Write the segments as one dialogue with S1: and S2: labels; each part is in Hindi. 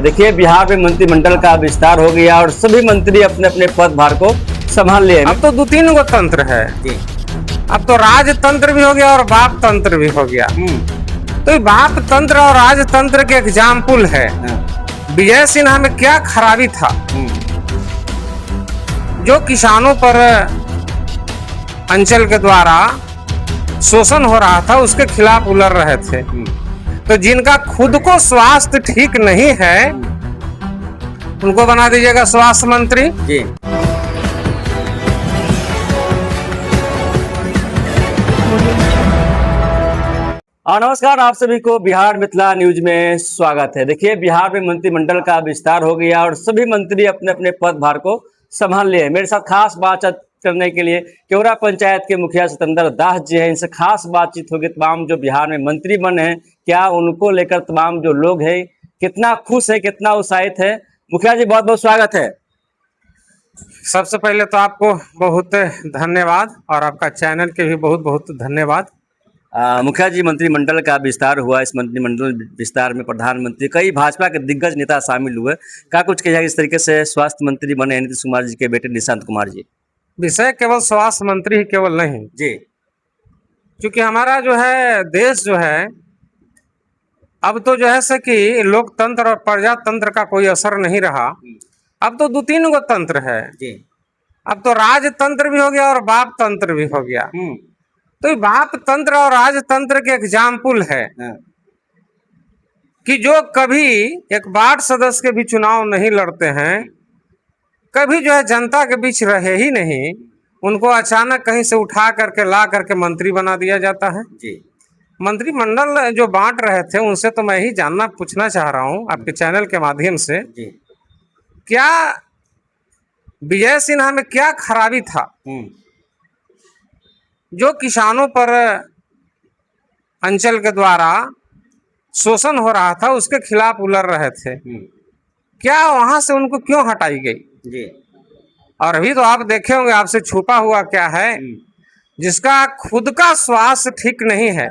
S1: देखिए बिहार में मंत्रिमंडल का विस्तार हो गया और सभी मंत्री अपने अपने पदभार को संभाल लिए।
S2: अब तो 2-3 गो तंत्र है
S1: जी।
S2: अब तो राजतंत्र भी हो गया और बाप तंत्र भी हो गया। तो ये बाप तंत्र और राजतंत्र के एग्जाम्पल है। विजय सिन्हा में क्या खराबी था जो किसानों पर अंचल के द्वारा शोषण हो रहा था उसके खिलाफ उलर रहे थे। तो जिनका खुद को स्वास्थ्य ठीक नहीं है उनको बना दीजिएगा स्वास्थ्य मंत्री
S1: जी। और नमस्कार, आप सभी को बिहार मिथिला न्यूज में स्वागत है। देखिए बिहार में मंत्रिमंडल का विस्तार हो गया और सभी मंत्री अपने अपने पदभार को संभाल लिए। मेरे साथ खास बातचीत करने के लिए केवरा पंचायत के मुखिया सतेंद्र दास जी हैं। इनसे खास बातचीत होगी। तमाम जो बिहार में मंत्री बने हैं क्या उनको लेकर तमाम जो लोग हैं कितना खुश है, कितना उत्साहित है। मुखिया जी बहुत बहुत स्वागत है।
S2: सबसे पहले तो आपको बहुत धन्यवाद और आपका चैनल के भी बहुत बहुत धन्यवाद।
S1: मुखिया जी, मंत्रिमंडल का विस्तार हुआ। इस मंत्रिमंडल विस्तार में प्रधानमंत्री कई भाजपा के दिग्गज नेता शामिल हुए। क्या कुछ कहिएगा इस तरीके से स्वास्थ्य मंत्री बने नीतीश कुमार जी के बेटे निशांत कुमार जी?
S2: विषय केवल स्वास्थ्य मंत्री ही केवल नहीं
S1: जी,
S2: क्योंकि हमारा जो है देश जो है अब तो जो है से कि लोकतंत्र और प्रजातंत्र का कोई असर नहीं रहा। अब तो 2-3 गो तंत्र है
S1: जी।
S2: अब तो राजतंत्र भी हो गया और बाप तंत्र भी हो गया। तो ये बाप तंत्र और राजतंत्र के एग्जाम्पल है कि जो कभी एक वार्ड सदस्य के भी चुनाव नहीं लड़ते हैं, कभी जो है जनता के बीच रहे ही नहीं, उनको अचानक कहीं से उठा करके ला करके मंत्री बना दिया जाता है।
S1: जी।
S2: मंत्रिमंडल जो बांट रहे थे उनसे तो मैं ही जानना पूछना चाह रहा हूं आपके चैनल के माध्यम से
S1: जी।
S2: क्या विजय सिन्हा में क्या खराबी था जो किसानों पर अंचल के द्वारा शोषण हो रहा था उसके खिलाफ उलर रहे थे, क्या वहां से उनको क्यों हटाई गई?
S1: जी।
S2: और अभी तो आप देखे होंगे आपसे छुपा हुआ क्या है जिसका खुद का स्वास्थ्य ठीक नहीं है।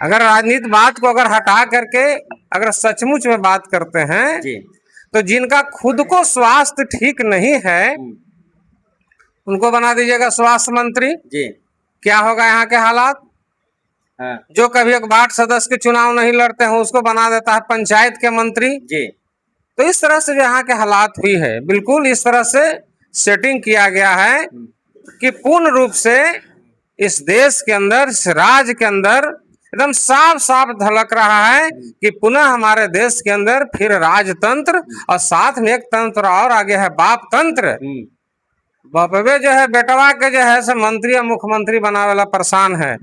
S2: अगर राजनीति बात को अगर हटा करके अगर सचमुच में बात करते हैं
S1: जी।
S2: तो जिनका खुद को स्वास्थ्य ठीक नहीं है उनको बना दीजिएगा स्वास्थ्य मंत्री
S1: जी।
S2: क्या होगा यहाँ के हालात? जो कभी एक वार्ड सदस्य के चुनाव नहीं लड़ते हैं उसको बना देता है पंचायत के मंत्री
S1: जी।
S2: तो इस तरह से जो यहाँ के हालात हुई है, बिल्कुल इस तरह से सेटिंग किया गया है कि पूर्ण रूप से इस देश के अंदर, इस राज्य के अंदर एकदम साफ साफ झलक रहा है कि पुनः हमारे देश के अंदर फिर राजतंत्र और साथ में एक तंत्र और आगे है बाप तंत्र। बापवे जो है बेटवा के जो है से मंत्री और मुख्यमंत्री बनाने वाला परेशान है।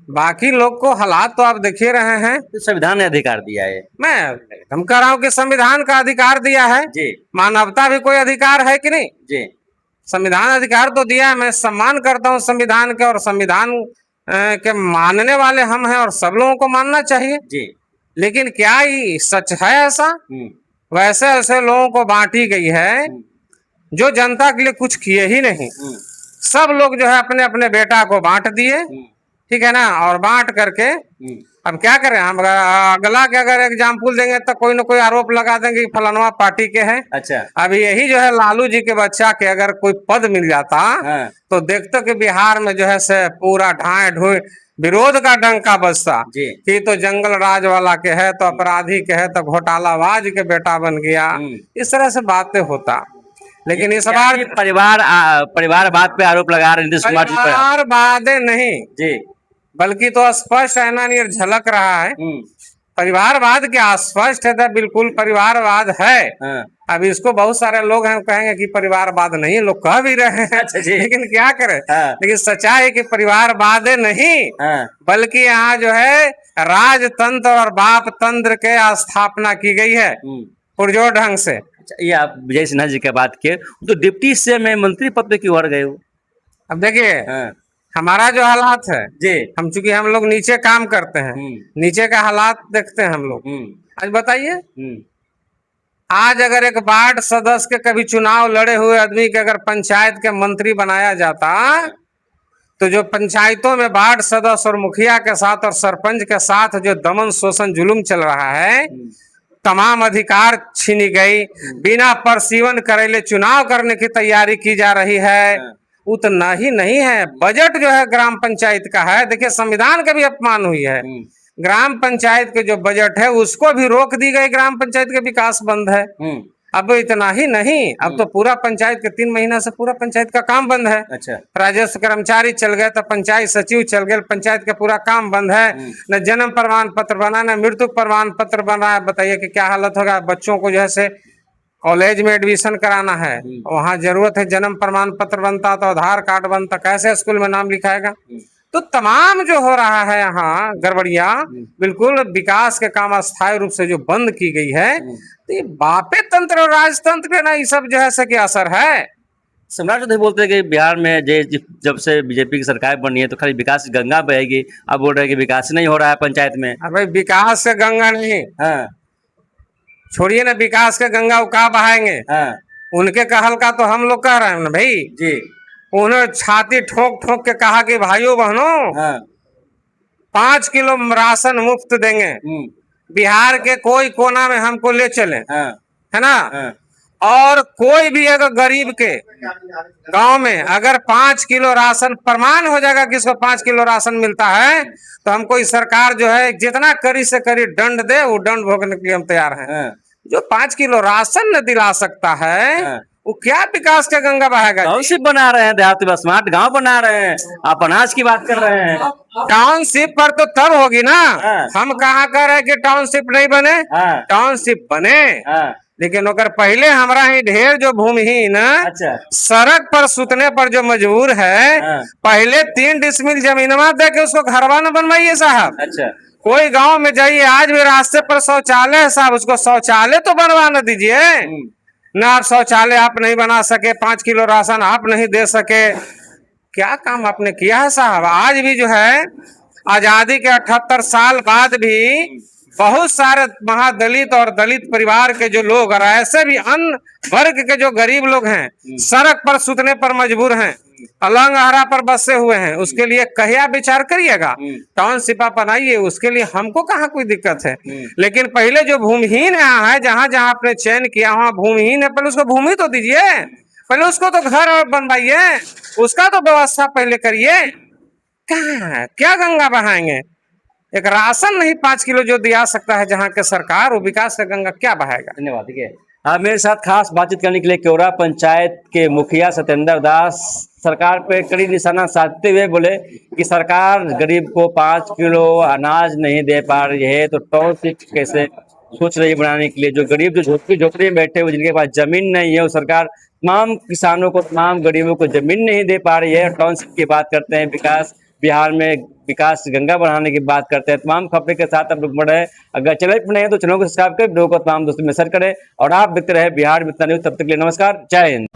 S2: बाकी लोग को हालात तो आप देखिए रहे हैं।
S1: तो संविधान ने अधिकार दिया है।
S2: मैं एकदम कह रहा हूँ कि संविधान का अधिकार दिया है
S1: जी।
S2: मानवता भी कोई अधिकार है कि नहीं?
S1: जी।
S2: संविधान अधिकार तो दिया है। मैं सम्मान करता हूँ संविधान के और संविधान के मानने वाले हम हैं और सब लोगों को मानना चाहिए।
S1: जी।
S2: लेकिन क्या ये सच है ऐसा? वैसे ऐसे लोगों को बांटी गई है जो जनता के लिए कुछ किए ही नहीं। सब लोग जो है अपने अपने बेटा को बांट दिए, ठीक है ना, और बांट करके अब क्या करें हम? अगला के अगर एग्जाम्पल देंगे तो कोई ना कोई आरोप लगा देंगे कि फलानवा पार्टी के हैं।
S1: अच्छा।
S2: अब यही जो है लालू जी के बच्चा के अगर कोई पद मिल जाता तो देखते कि बिहार में जो है से पूरा ढाए ढूए विरोध का डंका बजता कि तो जंगल राज वाला के है, तो अपराधी के है, तो घोटालाबाज के बेटा बन गया। इस तरह से बातें होता। लेकिन इस बार
S1: परिवारवाद पे आरोप लगा रहे नीतीश कुमार जी पर।
S2: परिवारवाद नहीं
S1: जी,
S2: बल्कि तो स्पष्ट है ना, ये झलक रहा है। परिवारवाद क्या स्पष्ट है, तो बिल्कुल परिवारवाद है। अब इसको बहुत सारे लोग हैं कहेंगे कि परिवारवाद नहीं, लोग कह भी रहे हैं।
S1: अच्छा जी।
S2: लेकिन क्या करें, लेकिन सच्चाई है कि परिवारवाद नहीं बल्कि यहाँ जो है राजतंत्र और बाप तंत्र के स्थापना की गई है पुरजोर ढंग से।
S1: अच्छा, ये आप विजय सिन्हा जी की बात किए तो डिप्टी से में मंत्री पद पे क्यों हट गए हो?
S2: अब देखिए हमारा जो हालात है
S1: जी,
S2: हम चूंकि हम लोग नीचे काम करते हैं, नीचे का हालात देखते हैं हम लोग। आज बताइए, आज अगर एक वार्ड सदस्य के कभी चुनाव लड़े हुए आदमी के अगर पंचायत के मंत्री बनाया जाता तो जो पंचायतों में वार्ड सदस्य और मुखिया के साथ और सरपंच के साथ जो दमन शोषण जुलुम चल रहा है तमाम अधिकार छीनी गई, बिना परसीवन करेले चुनाव करने की तैयारी की जा रही है। उतना ही नहीं है, बजट जो है ग्राम पंचायत का है, देखिए संविधान का भी अपमान हुई है। ग्राम पंचायत के जो बजट है उसको भी रोक दी गई, ग्राम पंचायत का विकास बंद है। अब इतना ही नहीं, अब तो पूरा पंचायत के 3 महीना से पूरा पंचायत का काम बंद है।
S1: अच्छा,
S2: राजस्व कर्मचारी चल गए तो पंचायत सचिव चल गए, पंचायत का पूरा काम बंद है। न जन्म प्रमाण पत्र बना, न मृत्यु प्रमाण पत्र बना। बताइए कि क्या हालत होगा। बच्चों को जैसे कॉलेज में एडमिशन कराना है, वहाँ जरूरत है जन्म प्रमाण पत्र बनता तो आधार कार्ड बनता, कैसे स्कूल में नाम लिखाएगा। तो तमाम जो हो रहा है यहाँ गड़बड़ियाँ, बिल्कुल विकास के काम अस्थायी रूप से जो बंद की गई है, तो ये बापे तंत्र और राजतंत्र पे ना ये सब जो है से क्या असर है।
S1: सम्राट चौधरी बोलते हैं कि बिहार में जब से बीजेपी की सरकार बनी है तो खाली विकास की गंगा बहेगी। अब बोल रहे हैं कि विकास नहीं हो रहा है पंचायत में।
S2: अरे विकास से गंगा नहीं,
S1: हाँ,
S2: छोड़िए ना विकास के गंगा वो कहाँ बहाएंगे।
S1: हाँ,
S2: उनके कहल का तो हम लोग कह रहे हैं ना भाई
S1: जी,
S2: उन्होंने छाती ठोक ठोक के कहा कि भाइयों बहनों
S1: हाँ,
S2: 5 किलो राशन मुफ्त देंगे, बिहार के कोई कोना में हमको ले चले,
S1: हाँ,
S2: है ना।
S1: हाँ,
S2: और कोई भी अगर गरीब के गांव में अगर 5 किलो राशन प्रमाण हो जाएगा कि इसको 5 किलो राशन मिलता है, तो हमको इस सरकार जो है जितना कड़ी से कड़ी दंड दे वो दंड भोगने के लिए हम तैयार हैं।
S1: हाँ,
S2: जो 5 किलो राशन न दिला सकता है
S1: हाँ।
S2: वो क्या विकास का गंगा बहाएगा।
S1: टाउनशिप बना रहे हैं, देहात में स्मार्ट गांव बना रहे हैं, आप अनाज की बात कर रहे हैं।
S2: टाउनशिप पर तो तब होगी ना।
S1: हाँ।
S2: हम कहाँ कह रहे हैं कि टाउनशिप नहीं बने,
S1: हाँ,
S2: टाउनशिप बने,
S1: हाँ,
S2: लेकिन ओकर पहले हमरा ही ढेर जो भूमिहीन
S1: अच्छा,
S2: सड़क पर सुतने पर जो मजबूर है,
S1: हाँ,
S2: पहले 3 डिसमिल जमीनवा दे के उसको घरवा न बनवाइए साहब।
S1: अच्छा,
S2: कोई गांव में जाइए आज भी रास्ते पर शौचालय है साहब, उसको शौचालय तो बनवा न दीजिए ना। आप शौचालय आप नहीं बना सके, 5 किलो राशन आप नहीं दे सके, क्या काम आपने किया है साहब। आज भी जो है आजादी के 78 साल बाद भी बहुत सारे महादलित और दलित परिवार के जो लोग और ऐसे भी अन्य वर्ग के जो गरीब लोग हैं सड़क पर सुतने पर मजबूर हैं, अलंग आहारा पर बसे हुए हैं। उसके लिए कहिया विचार करिएगा, टाउनशिप बनाइए, उसके लिए हमको कहाँ कोई दिक्कत है। लेकिन पहले जो भूमिहीन यहाँ है, जहाँ जहाँ आपने चयन किया वहाँ भूमिहीन है, पहले उसको भूमि तो दीजिए, पहले उसको तो घर बनवाइए, उसका तो व्यवस्था पहले करिए। कहाँ है, क्या गंगा बहाएंगे। एक राशन नहीं 5 किलो जो दिया सकता है जहाँ के सरकार, वो विकास का गंगा क्या बहाएगा।
S1: धन्यवाद। ठीक है, हाँ, मेरे साथ खास बातचीत करने के लिए क्योरा पंचायत के मुखिया सत्येंद्र दास सरकार पे कड़ी निशाना साधते हुए बोले कि सरकार गरीब को 5 किलो अनाज नहीं दे पा रही है, तो टाउनशिप कैसे सोच रही है बनाने के लिए। जो गरीब जो झोपड़ी में बैठे हुए जिनके पास जमीन नहीं है, वो सरकार तमाम किसानों को, तमाम गरीबों को जमीन नहीं दे पा रही है। टाउनशिप की बात करते हैं, विकास बिहार में विकास गंगा बढ़ाने की बात करते हैं। तमाम खबरें के साथ आप लोग बढ़े। अगर चैनल पर नए हैं तो चैनल को सब्सक्राइब करें, वीडियो को तमाम दोस्तों में शेयर करें और आप देखते रहे बिहार मित्र न्यूज। तब तक के लिए नमस्कार, जय हिंद।